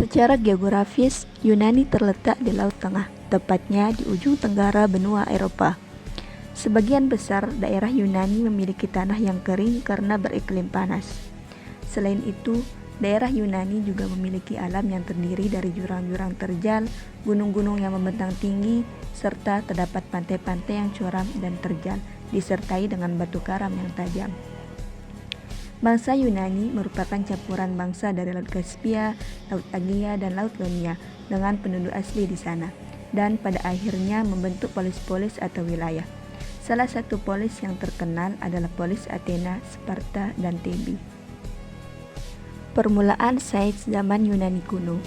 Secara geografis, Yunani terletak di Laut Tengah, tepatnya di ujung tenggara benua Eropa. Sebagian besar daerah Yunani memiliki tanah yang kering karena beriklim panas. Selain itu, daerah Yunani juga memiliki alam yang terdiri dari jurang-jurang terjal, gunung-gunung yang membentang tinggi, serta terdapat pantai-pantai yang curam dan terjal, disertai dengan batu karam yang tajam. Bangsa Yunani merupakan campuran bangsa dari Laut Kaspia, Laut Egea, dan Laut Ionia dengan penduduk asli di sana, dan pada akhirnya membentuk polis-polis atau wilayah. Salah satu polis yang terkenal adalah polis Athena, Sparta, dan Thebe. Permulaan sains zaman Yunani kuno.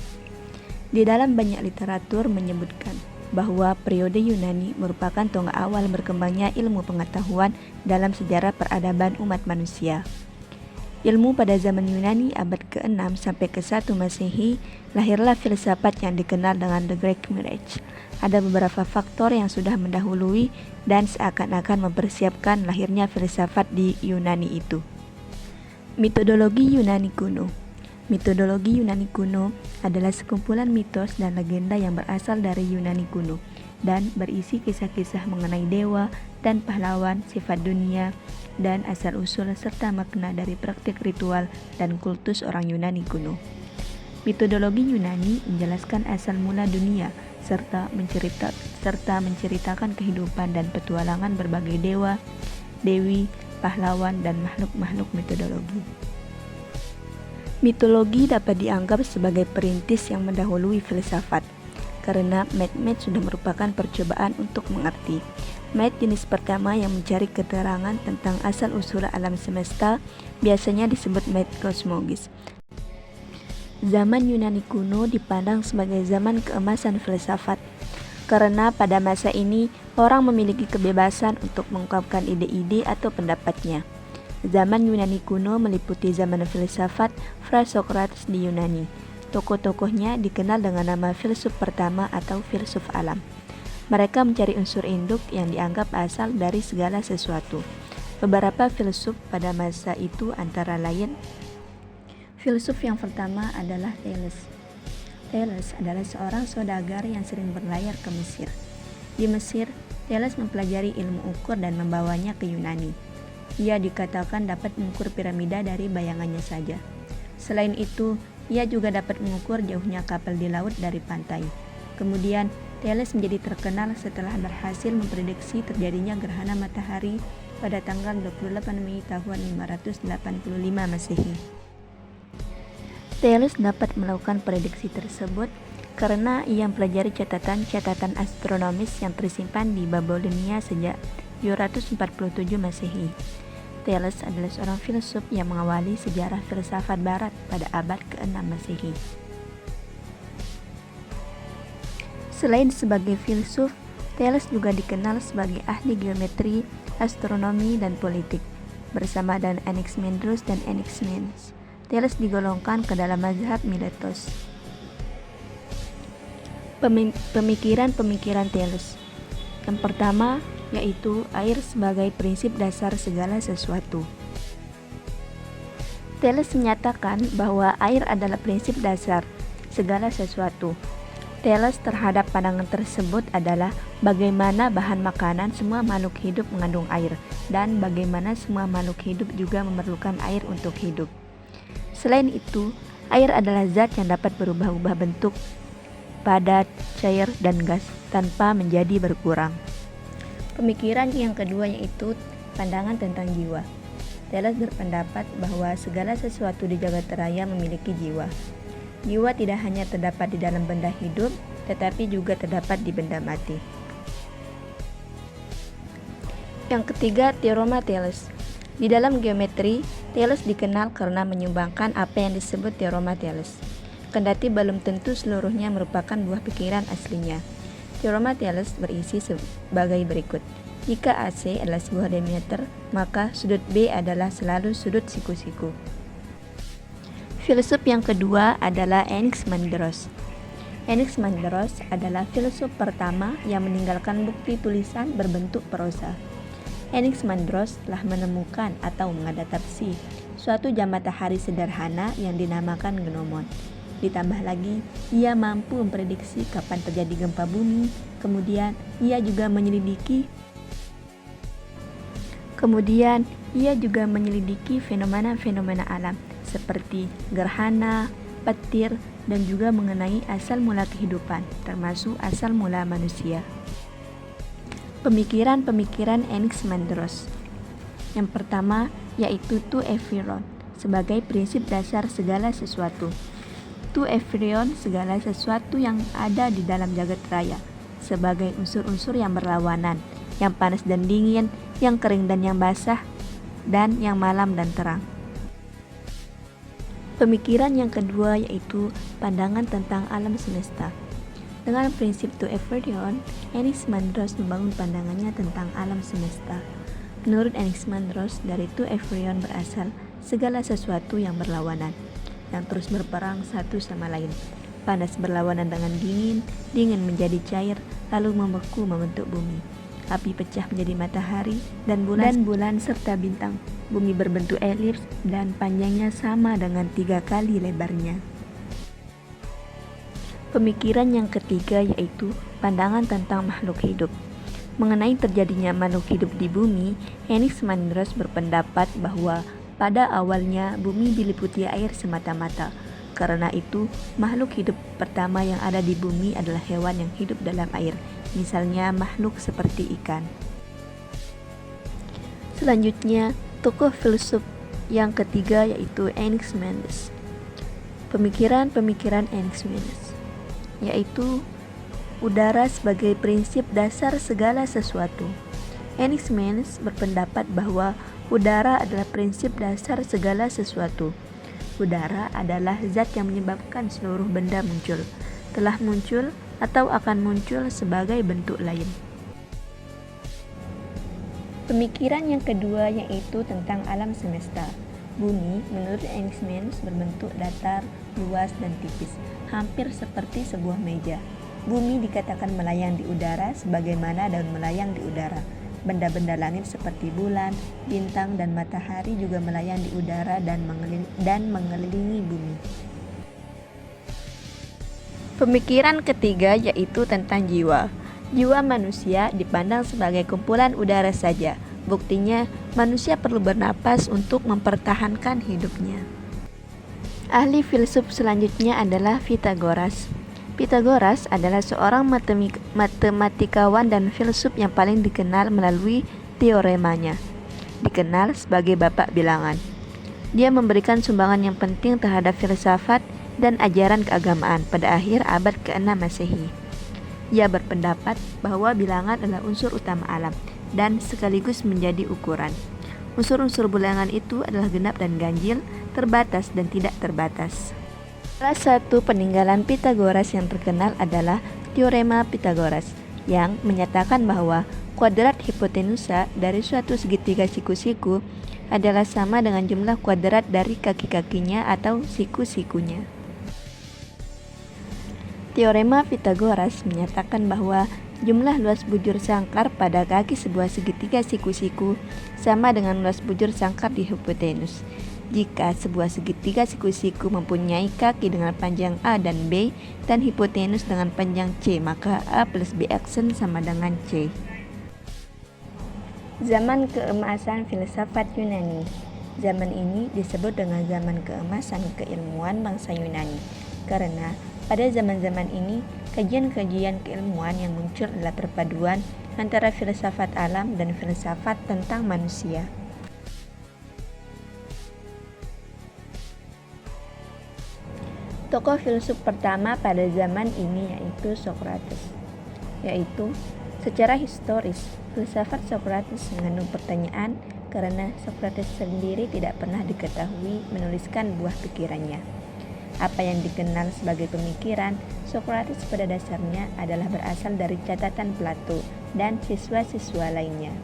Di dalam banyak literatur menyebutkan bahwa periode Yunani merupakan tonggak awal berkembangnya ilmu pengetahuan dalam sejarah peradaban umat manusia. Ilmu pada zaman Yunani abad ke-6 sampai ke-1 Masehi, lahirlah filsafat yang dikenal dengan The Greek Mirage. Ada beberapa faktor yang sudah mendahului dan seakan-akan mempersiapkan lahirnya filsafat di Yunani itu. Metodologi Yunani kuno. Metodologi Yunani kuno adalah sekumpulan mitos dan legenda yang berasal dari Yunani kuno dan berisi kisah-kisah mengenai dewa dan pahlawan, sifat dunia, dan asal-usul serta makna dari praktik ritual dan kultus orang Yunani kuno. Metodologi Yunani menjelaskan asal mula dunia serta menceritakan kehidupan dan petualangan berbagai dewa, dewi, pahlawan, dan makhluk-makhluk mitologi. Mitologi dapat dianggap sebagai perintis yang mendahului filsafat, karena math sudah merupakan percobaan untuk mengerti. Math jenis pertama yang mencari keterangan tentang asal-usul alam semesta biasanya disebut math kosmologis. Zaman Yunani kuno dipandang sebagai zaman keemasan filsafat, karena pada masa ini orang memiliki kebebasan untuk mengungkapkan ide-ide atau pendapatnya. Zaman Yunani kuno meliputi zaman filsafat Frasokrates di Yunani. Tokoh-tokohnya dikenal dengan nama filsuf pertama atau filsuf alam. Mereka mencari unsur induk yang dianggap asal dari segala sesuatu. Beberapa filsuf pada masa itu antara lain, filsuf yang pertama adalah Thales. Thales adalah seorang saudagar yang sering berlayar ke Mesir. Di Mesir, Thales mempelajari ilmu ukur dan membawanya ke Yunani. Ia dikatakan dapat mengukur piramida dari bayangannya saja. Selain itu, ia juga dapat mengukur jauhnya kapal di laut dari pantai. Kemudian, Thales menjadi terkenal setelah berhasil memprediksi terjadinya gerhana matahari pada tanggal 28 Mei tahun 585 Masehi. Thales dapat melakukan prediksi tersebut karena ia mempelajari catatan-catatan astronomis yang tersimpan di Babilonia sejak 747 Masehi. Thales adalah seorang filsuf yang mengawali sejarah filsafat barat pada abad ke-6 Masehi. Selain sebagai filsuf, Thales juga dikenal sebagai ahli geometri, astronomi, dan politik. Bersama dengan Anaximandros dan Anaximenes, Thales digolongkan ke dalam mazhab Miletos. Pemikiran Thales. Yang pertama yaitu air sebagai prinsip dasar segala sesuatu. Thales menyatakan bahwa air adalah prinsip dasar segala sesuatu. Thales terhadap pandangan tersebut adalah bagaimana bahan makanan semua makhluk hidup mengandung air dan bagaimana semua makhluk hidup juga memerlukan air untuk hidup. Selain itu, air adalah zat yang dapat berubah-ubah bentuk, padat, cair, dan gas tanpa menjadi berkurang. Pemikiran yang kedua yaitu pandangan tentang jiwa. Thales berpendapat bahwa segala sesuatu di jagat raya memiliki jiwa. Jiwa tidak hanya terdapat di dalam benda hidup, tetapi juga terdapat di benda mati. Yang ketiga, teorema Thales. Di dalam geometri, Thales dikenal karena menyumbangkan apa yang disebut teorema Thales. Kendati belum tentu seluruhnya merupakan buah pikiran aslinya. Teorema Thales berisi sebagai berikut. Jika AC adalah sebuah diameter, maka sudut B adalah selalu sudut siku-siku. Filsuf yang kedua adalah Anaximandros. Anaximandros adalah filsuf pertama yang meninggalkan bukti tulisan berbentuk prosa. Anaximandros telah menemukan atau mengadaptasi suatu jam matahari sederhana yang dinamakan gnomon. Ditambah lagi, ia mampu memprediksi kapan terjadi gempa bumi. Kemudian, ia juga menyelidiki fenomena-fenomena alam seperti gerhana, petir, dan juga mengenai asal mula kehidupan, termasuk asal mula manusia. Pemikiran-pemikiran Anaximandros. Yang pertama yaitu to everyone sebagai prinsip dasar segala sesuatu. To everyone segala sesuatu yang ada di dalam jagat raya sebagai unsur-unsur yang berlawanan, yang panas dan dingin, yang kering dan yang basah, dan yang malam dan terang. Pemikiran yang kedua yaitu pandangan tentang alam semesta. Dengan prinsip to everyone, Anaximandros membangun pandangannya tentang alam semesta. Menurut Anaximandros, dari to everyone berasal segala sesuatu yang berlawanan, yang terus berperang satu sama lain. Panas berlawanan dengan dingin, dingin menjadi cair, lalu membeku membentuk bumi. Api pecah menjadi matahari dan bulan serta bintang. Bumi berbentuk elips dan panjangnya sama dengan 3 kali lebarnya. Pemikiran yang ketiga yaitu pandangan tentang makhluk hidup. Mengenai terjadinya makhluk hidup di bumi, Anaximandros berpendapat bahwa pada awalnya bumi diliputi air semata-mata. Karena itu, makhluk hidup pertama yang ada di bumi adalah hewan yang hidup dalam air, misalnya makhluk seperti ikan. Selanjutnya, tokoh filsuf yang ketiga yaitu Anaximenes. Pemikiran-pemikiran Anaximenes yaitu udara sebagai prinsip dasar segala sesuatu. Anaximenes berpendapat bahwa udara adalah prinsip dasar segala sesuatu. Udara adalah zat yang menyebabkan seluruh benda muncul, telah muncul, atau akan muncul sebagai bentuk lain. Pemikiran yang kedua yaitu tentang alam semesta. Bumi, menurut Anaximenes, berbentuk datar, luas, dan tipis, hampir seperti sebuah meja. Bumi dikatakan melayang di udara sebagaimana daun melayang di udara. Benda-benda langit seperti bulan, bintang, dan matahari juga melayang di udara dan mengelilingi bumi. Pemikiran ketiga yaitu tentang jiwa. Jiwa manusia dipandang sebagai kumpulan udara saja. Buktinya, manusia perlu bernapas untuk mempertahankan hidupnya. Ahli filsuf selanjutnya adalah Pythagoras. Pythagoras adalah seorang matematikawan dan filsuf yang paling dikenal melalui teoremanya. Dikenal sebagai bapak bilangan. Dia memberikan sumbangan yang penting terhadap filsafat dan ajaran keagamaan pada akhir abad ke-6 Masehi. Ia berpendapat bahwa bilangan adalah unsur utama alam dan sekaligus menjadi ukuran. Unsur-unsur bilangan itu adalah genap dan ganjil, terbatas dan tidak terbatas. Salah satu peninggalan Pythagoras yang terkenal adalah Teorema Pythagoras yang menyatakan bahwa kuadrat hipotenusa dari suatu segitiga siku-siku adalah sama dengan jumlah kuadrat dari kaki-kakinya atau siku-sikunya. Teorema Pythagoras menyatakan bahwa jumlah luas bujur sangkar pada kaki sebuah segitiga siku-siku sama dengan luas bujur sangkar di hipotenus. Jika sebuah segitiga siku-siku mempunyai kaki dengan panjang A dan B dan hipotenus dengan panjang C, maka A plus B aksen sama dengan C. Zaman keemasan filsafat Yunani. Zaman ini disebut dengan zaman keemasan keilmuan bangsa Yunani karena pada zaman-zaman ini kajian-kajian keilmuan yang muncul adalah perpaduan antara filsafat alam dan filsafat tentang manusia. Tokoh filsuf pertama pada zaman ini yaitu Socrates. Secara historis, filsafat Socrates mengandung pertanyaan karena Socrates sendiri tidak pernah diketahui menuliskan buah pikirannya. Apa yang dikenal sebagai pemikiran Socrates pada dasarnya adalah berasal dari catatan Plato dan siswa-siswa lainnya.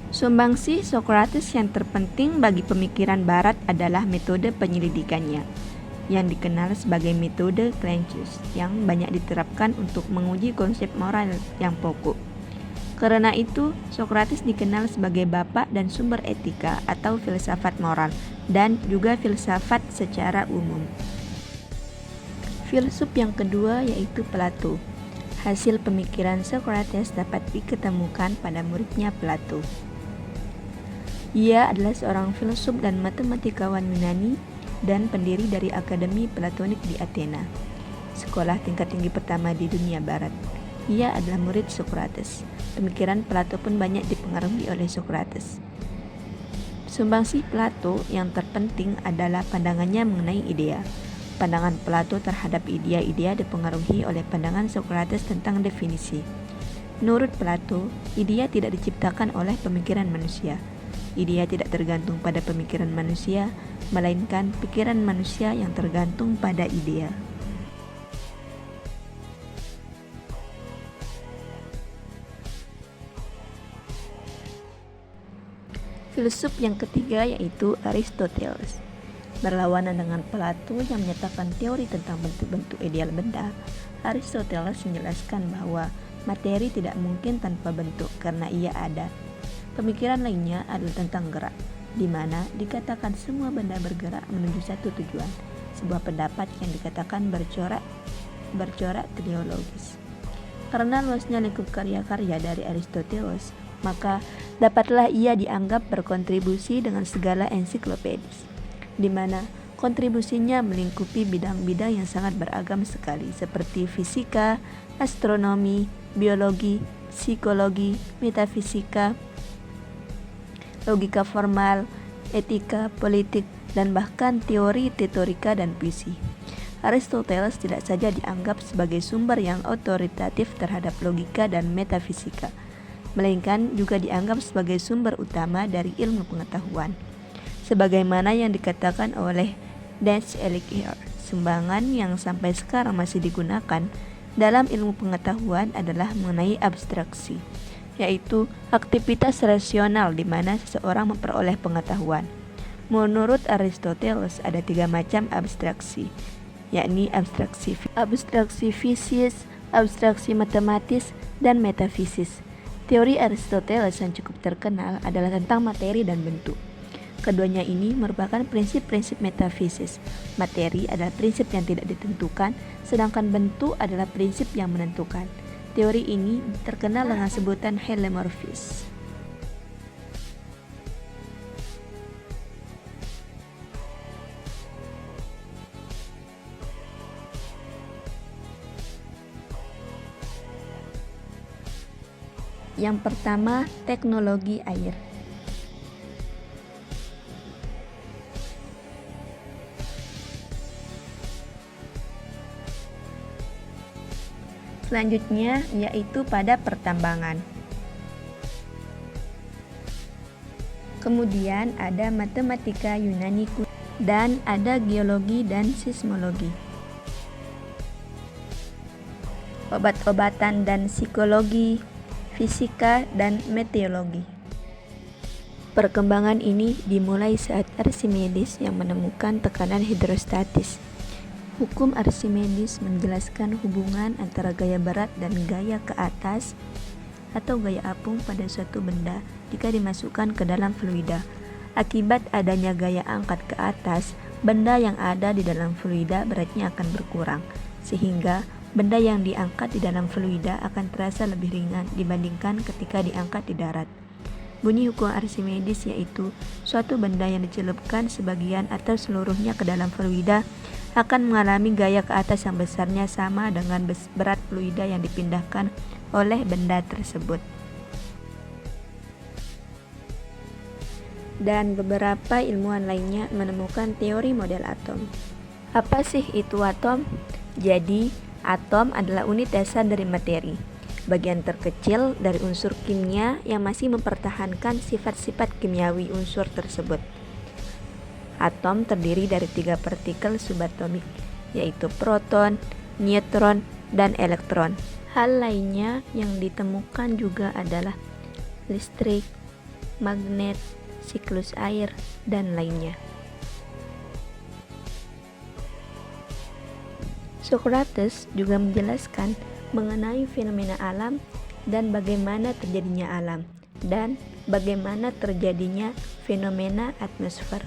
Sumbangsi Socrates yang terpenting bagi pemikiran Barat adalah metode penyelidikannya, yang dikenal sebagai metode Cleanthes, yang banyak diterapkan untuk menguji konsep moral yang pokok. Karena itu, Socrates dikenal sebagai bapak dan sumber etika atau filsafat moral, dan juga filsafat secara umum. Filsuf yang kedua yaitu Plato. Hasil pemikiran Socrates dapat diketemukan pada muridnya Plato. Ia adalah seorang filsuf dan matematikawan Yunani dan pendiri dari Akademi Platonik di Athena, sekolah tingkat tinggi pertama di dunia barat. Ia adalah murid Socrates. Pemikiran Plato pun banyak dipengaruhi oleh Socrates. Sumbangsi Plato yang terpenting adalah pandangannya mengenai idea. Pandangan Plato terhadap idea-idea dipengaruhi oleh pandangan Socrates tentang definisi. Menurut Plato, idea tidak diciptakan oleh pemikiran manusia. Idea tidak tergantung pada pemikiran manusia, melainkan pikiran manusia yang tergantung pada idea. Filsuf yang ketiga yaitu Aristoteles. Berlawanan dengan Plato yang menyatakan teori tentang bentuk-bentuk ideal benda, Aristoteles menjelaskan bahwa materi tidak mungkin tanpa bentuk karena ia ada. Pemikiran lainnya adalah tentang gerak, di mana dikatakan semua benda bergerak menuju satu tujuan, sebuah pendapat yang dikatakan bercorak teleologis. Karena luasnya lingkup karya-karya dari Aristoteles, maka dapatlah ia dianggap berkontribusi dengan segala ensiklopedis, di mana kontribusinya melingkupi bidang-bidang yang sangat beragam sekali seperti fisika, astronomi, biologi, psikologi, metafisika, logika formal, etika, politik, dan bahkan teori retorika dan puisi. Aristoteles tidak saja dianggap sebagai sumber yang otoritatif terhadap logika dan metafisika, melainkan juga dianggap sebagai sumber utama dari ilmu pengetahuan. Sebagaimana yang dikatakan oleh Dans Elikier, sumbangan yang sampai sekarang masih digunakan dalam ilmu pengetahuan adalah mengenai abstraksi, yaitu aktivitas rasional di mana seseorang memperoleh pengetahuan. Menurut Aristoteles ada 3 macam abstraksi, yakni abstraksi fisis, abstraksi matematis, dan metafisis. Teori Aristoteles yang cukup terkenal adalah tentang materi dan bentuk. Keduanya ini merupakan prinsip-prinsip metafisis. Materi adalah prinsip yang tidak ditentukan, sedangkan bentuk adalah prinsip yang menentukan. Teori ini terkenal dengan sebutan helemorfis. Yang pertama, teknologi air. Selanjutnya yaitu pada pertambangan. Kemudian ada matematika Yunani kuno dan ada geologi dan seismologi. Obat-obatan dan psikologi, fisika dan meteorologi. Perkembangan ini dimulai saat Archimedes yang menemukan tekanan hidrostatis. Hukum Archimedes menjelaskan hubungan antara gaya berat dan gaya ke atas atau gaya apung pada suatu benda jika dimasukkan ke dalam fluida. Akibat adanya gaya angkat ke atas, benda yang ada di dalam fluida beratnya akan berkurang, sehingga benda yang diangkat di dalam fluida akan terasa lebih ringan dibandingkan ketika diangkat di darat. Bunyi hukum Archimedes yaitu suatu benda yang dicelupkan sebagian atau seluruhnya ke dalam fluida akan mengalami gaya ke atas yang besarnya sama dengan berat fluida yang dipindahkan oleh benda tersebut. Dan beberapa ilmuwan lainnya menemukan teori model atom. Apa sih itu atom? Jadi, atom adalah unit dasar dari materi, bagian terkecil dari unsur kimia yang masih mempertahankan sifat-sifat kimiawi unsur tersebut. Atom terdiri dari 3 partikel subatomik, yaitu proton, neutron, dan elektron. Hal lainnya yang ditemukan juga adalah listrik, magnet, siklus air, dan lainnya. Socrates juga menjelaskan mengenai fenomena alam dan bagaimana terjadinya alam, dan bagaimana terjadinya fenomena atmosfer.